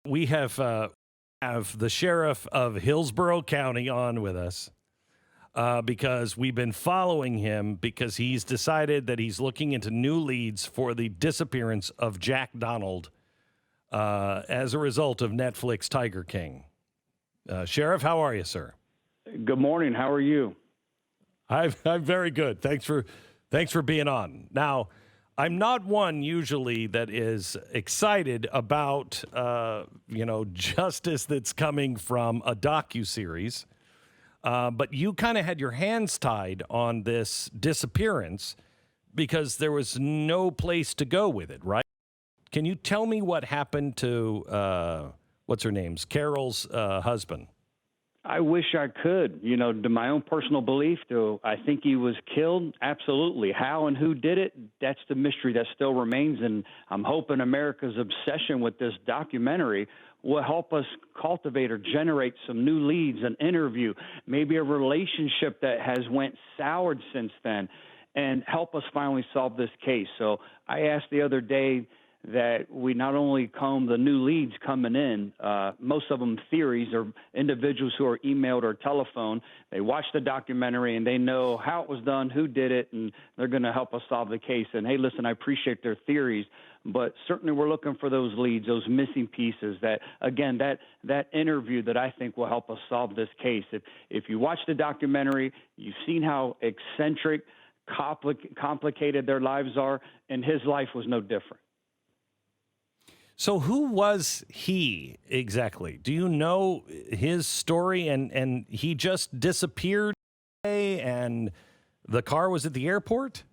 We have the sheriff of Hillsborough County on with us because we've been following him because he's decided that he's looking into new leads for the disappearance of Jack Donald as a result of Netflix Tiger King. Sheriff, how are you, sir? Good morning. How are you? I'm very good. Thanks for being on. Now, I'm not one usually that is excited about justice that's coming from a docuseries, but you kind of had your hands tied on this disappearance because there was no place to go with it, right? Can you tell me what happened to what's her name's Carole's husband? I wish I could. To my own personal belief, though, I think he was killed. Absolutely. How and who did it, that's the mystery that still remains. And I'm hoping America's obsession with this documentary will help us cultivate or generate some new leads, an interview, maybe a relationship that has went soured since then, and help us finally solve this case. So I asked the other day that we not only comb the new leads coming in, most of them theories or individuals who are emailed or telephoned. They watch the documentary and they know how it was done, who did it, and they're going to help us solve the case. And, hey, listen, I appreciate their theories, but certainly we're looking for those leads, those missing pieces that, again, that interview that I think will help us solve this case. If you watch the documentary, you've seen how eccentric, complicated their lives are, and his life was no different. So who was he exactly? Do you know his story? And he just disappeared and the car was at the airport?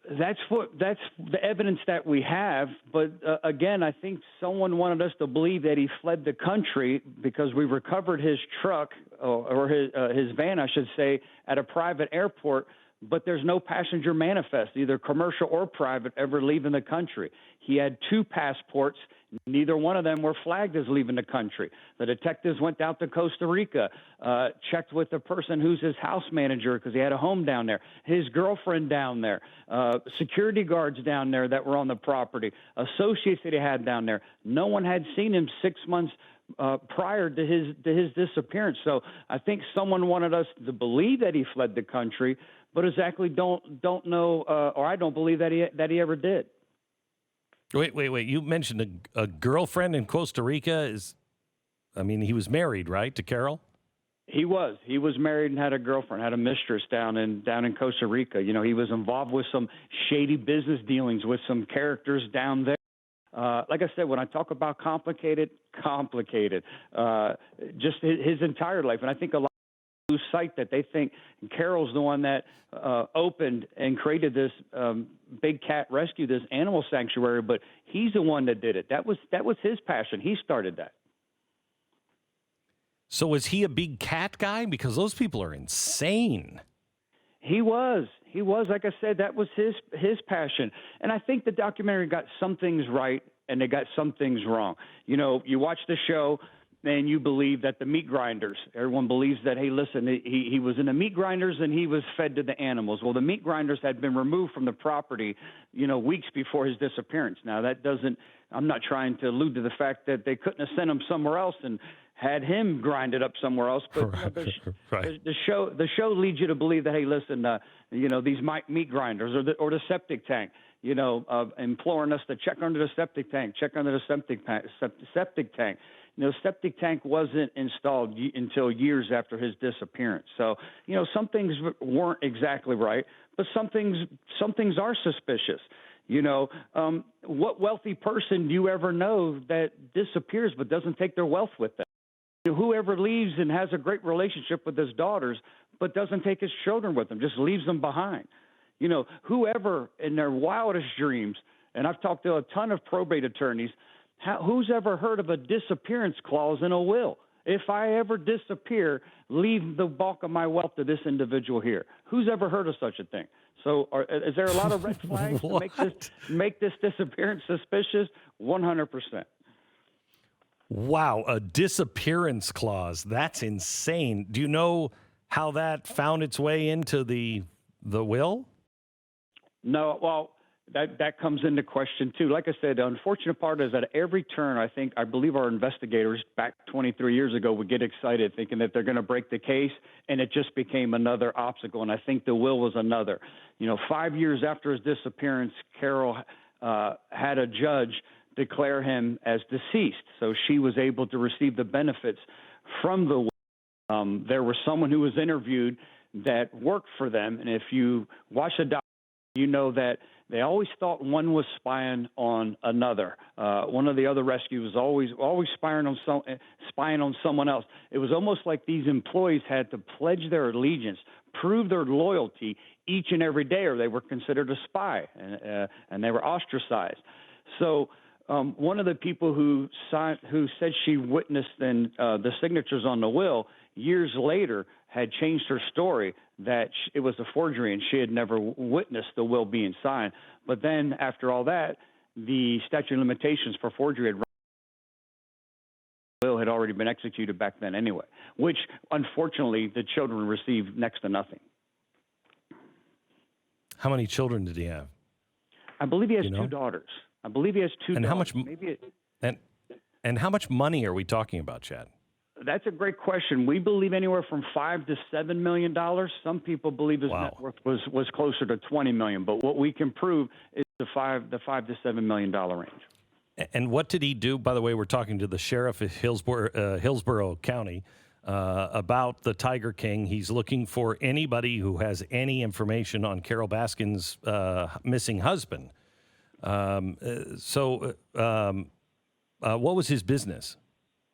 That's the evidence that we have. But again, I think someone wanted us to believe that he fled the country because we recovered his truck or his van, I should say, at a private airport. But there's no passenger manifest, either commercial or private, ever leaving the country. He had 2 passports. Neither one of them were flagged as leaving the country. The detectives went out to Costa Rica, checked with the person who's his house manager because he had a home down there, his girlfriend down there, security guards down there that were on the property, associates that he had down there. No one had seen him 6 months prior to his disappearance. So I think someone wanted us to believe that he fled the country, but exactly don't know, or I don't believe that he ever did. Wait. You mentioned a girlfriend in Costa Rica. He was married, right, to Carole? He was married and had a girlfriend, had a mistress down in Costa Rica. He was involved with some shady business dealings with some characters down there. Like I said, when I talk about complicated, just his entire life. And I think a lot lose sight that they think Carole's the one that opened and created this big cat rescue, this animal sanctuary, but he's the one that did it. That was his passion. He started that. So was he a big cat guy? Because those people are insane. He was. Like I said, that was his passion. And I think the documentary got some things right and they got some things wrong. You watch the show and you believe that the meat grinders, everyone believes that, hey, listen, he was in the meat grinders and he was fed to the animals. Well, the meat grinders had been removed from the property, weeks before his disappearance. Now, I'm not trying to allude to the fact that they couldn't have sent him somewhere else and had him grinded up somewhere else. But right. the show leads you to believe that, hey, listen, these meat grinders or the septic tank, imploring us to check under the septic tank, septic tank. Septic tank wasn't installed until years after his disappearance. So, some things weren't exactly right, but some things are suspicious. What wealthy person do you ever know that disappears but doesn't take their wealth with them? Whoever leaves and has a great relationship with his daughters but doesn't take his children with him, just leaves them behind. Whoever in their wildest dreams, and I've talked to a ton of probate attorneys, who's ever heard of a disappearance clause in a will? If I ever disappear, leave the bulk of my wealth to this individual here. Who's ever heard of such a thing? So is there a lot of red flags to make this disappearance suspicious? 100%. Wow, a disappearance clause. That's insane. Do you know how that found its way into the will? No, well, That comes into question too. Like I said, the unfortunate part is that every turn, I believe our investigators back 23 years ago would get excited thinking that they're going to break the case, and it just became another obstacle. And I think the will was another. 5 years after his disappearance, Carole had a judge declare him as deceased, so she was able to receive the benefits from the will. There was someone who was interviewed that worked for them, and if you watch the documentary, you know that they always thought one was spying on another. One of the other rescues was always spying on someone else. It was almost like these employees had to pledge their allegiance, prove their loyalty each and every day, or they were considered a spy, and they were ostracized. So one of the people who said she witnessed the signatures on the will years later had changed her story that it was a forgery and she had never witnessed the will being signed. But then after all that, the statute of limitations for forgery will had already been executed back then anyway, which unfortunately the children received next to nothing. How many children did he have? I believe he has two daughters. And how much? And how much money are we talking about, Chad? That's a great question. We believe anywhere from $5 to $7 million. Some people believe his net worth was closer to $20 million. But what we can prove is the $5 to $7 million range. And what did he do? By the way, we're talking to the sheriff of Hillsborough County about the Tiger King. He's looking for anybody who has any information on Carole Baskin's missing husband. What was his business?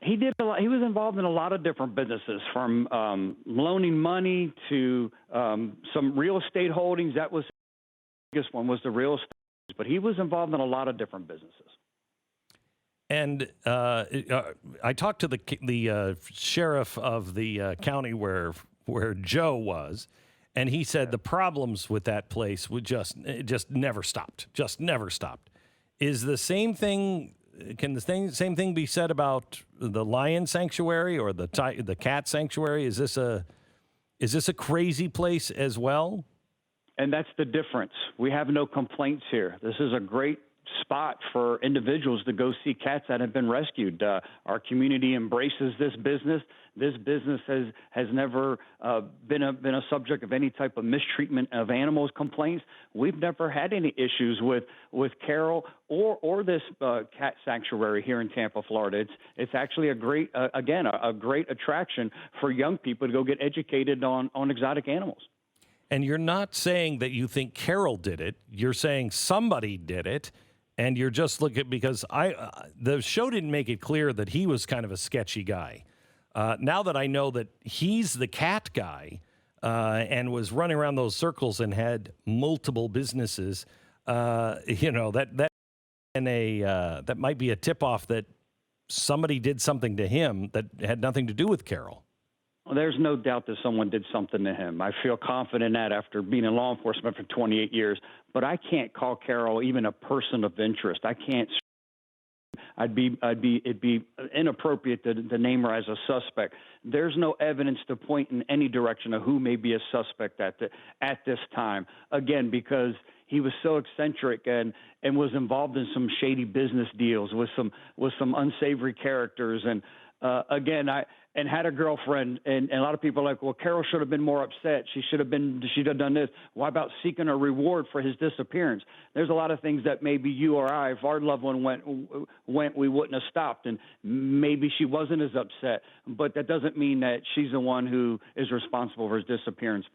He did a lot. He was involved in a lot of different businesses, from loaning money to some real estate holdings. That was the biggest one, was the real estate. But he was involved in a lot of different businesses. And I talked to the sheriff of the county where Joe was, and he said the problems with that place would just never stopped. Just never stopped. Is the same thing? Can the same thing be said about the lion sanctuary or the cat sanctuary? Is this a crazy place as well? And that's the difference. We have no complaints here. This is a great spot for individuals to go see cats that have been rescued. Our community embraces this business. This business has never been a subject of any type of mistreatment of animals complaints. We've never had any issues with Carole or this cat sanctuary here in Tampa, Florida. It's actually a great attraction for young people to go get educated on exotic animals. And you're not saying that you think Carole did it. You're saying somebody did it. And you're just looking, because the show didn't make it clear that he was kind of a sketchy guy. Now that I know that he's the cat guy and was running around those circles and had multiple businesses, that might be a tip-off that somebody did something to him that had nothing to do with Carole. Well, there's no doubt that someone did something to him. I feel confident in that after being in law enforcement for 28 years. But I can't call Carole even a person of interest. I can't. It'd be inappropriate to name her as a suspect. There's no evidence to point in any direction of who may be a suspect at this time. Again, because he was so eccentric and was involved in some shady business deals with some unsavory characters. And and had a girlfriend, and a lot of people are like, well, Carole should have been more upset. She'd have done this. Why about seeking a reward for his disappearance? There's a lot of things that maybe you or I, if our loved one went, we wouldn't have stopped, and maybe she wasn't as upset. But that doesn't mean that she's the one who is responsible for his disappearance.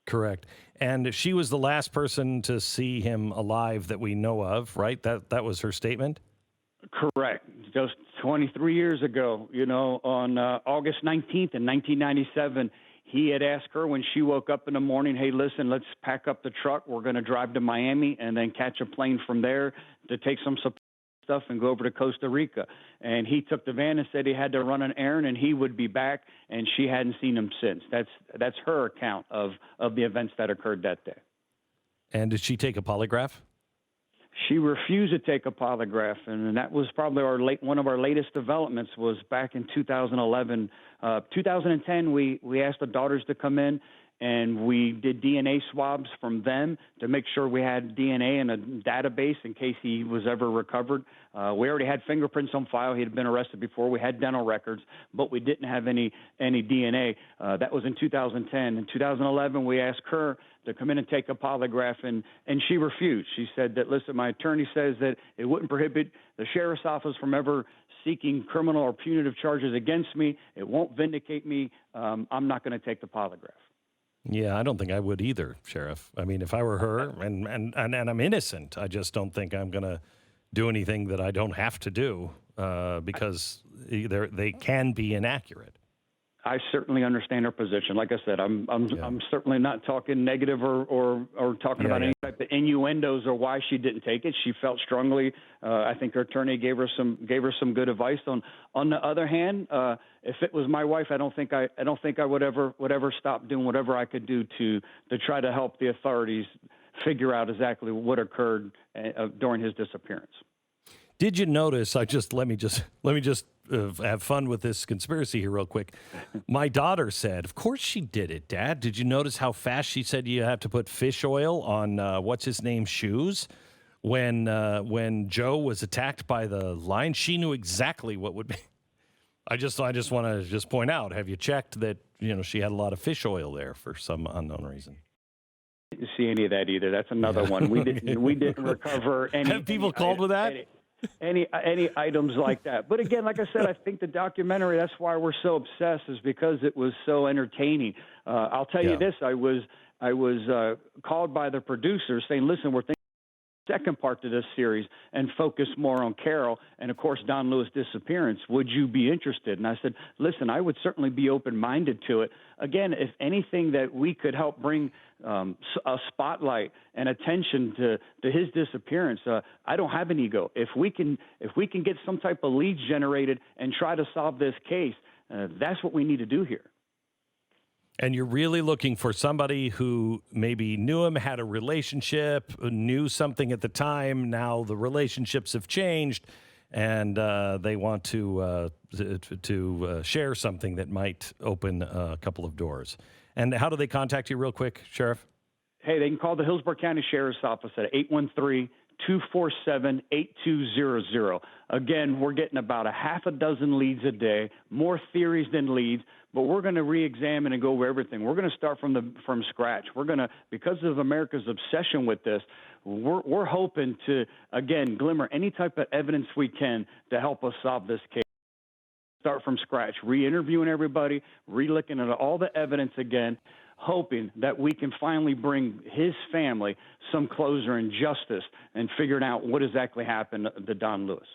Correct. And she was the last person to see him alive that we know of, right? That was her statement? Correct. Just 23 years ago, on August 19th in 1997, he had asked her when she woke up in the morning, hey, listen, let's pack up the truck. We're going to drive to Miami and then catch a plane from there to take some stuff and go over to Costa Rica. And he took the van and said he had to run an errand and he would be back, and she hadn't seen him since. That's her account of the events that occurred that day. And did she take a polygraph? She refused to take a polygraph, and that was probably one of our latest developments. Was back in 2011, 2010. We asked the daughters to come in, and we did DNA swabs from them to make sure we had DNA in a database in case he was ever recovered. We already had fingerprints on file. He had been arrested before. We had dental records, but we didn't have any DNA. That was in 2010. In 2011, we asked her to come in and take a polygraph, and she refused. She said that, listen, my attorney says that it wouldn't prohibit the sheriff's office from ever seeking criminal or punitive charges against me. It won't vindicate me. I'm not going to take the polygraph. Yeah, I don't think I would either, Sheriff. I mean, if I were her and I'm innocent, I just don't think I'm going to do anything that I don't have to do because they can be inaccurate. I certainly understand her position. Like I said, I'm certainly not talking negative or talking about any type of innuendos or why she didn't take it. She felt strongly. I think her attorney gave her some good advice. On the other hand, if it was my wife, I don't think I would ever stop doing whatever I could do to try to help the authorities figure out exactly what occurred during his disappearance. Did you notice? Let me just have fun with this conspiracy here real quick. My daughter said, "Of course she did it, Dad. Did you notice how fast she said you have to put fish oil on what's his name's shoes when Joe was attacked by the lion? She knew exactly what would be." I just want to point out. Have you checked that she had a lot of fish oil there for some unknown reason? Didn't see any of that either. That's another one. We didn't recover any. Have people called with that? Any items like that. But again, like I said, I think the documentary, that's why we're so obsessed, is because it was so entertaining. I'll tell you this, I was called by the producers saying, listen, we're thinking second part to this series and focus more on Carole and, of course, Don Lewis' disappearance. Would you be interested? And I said, listen, I would certainly be open-minded to it. Again, if anything that we could help bring a spotlight and attention to his disappearance, I don't have an ego. If we can get some type of leads generated and try to solve this case, that's what we need to do here. And you're really looking for somebody who maybe knew him, had a relationship, knew something at the time. Now the relationships have changed, and they want to share something that might open a couple of doors. And how do they contact you real quick, Sheriff? Hey, they can call the Hillsborough County Sheriff's Office at 813-247-8200. Again, we're getting about a half a dozen leads a day, more theories than leads, but we're going to re-examine and go over everything. We're going to start from scratch. We're going to, because of America's obsession with this, we're hoping to, again, glimmer any type of evidence we can to help us solve this case. Start from scratch, re-interviewing everybody, re-looking at all the evidence again, hoping that we can finally bring his family some closure and justice and figuring out what exactly happened to Don Lewis.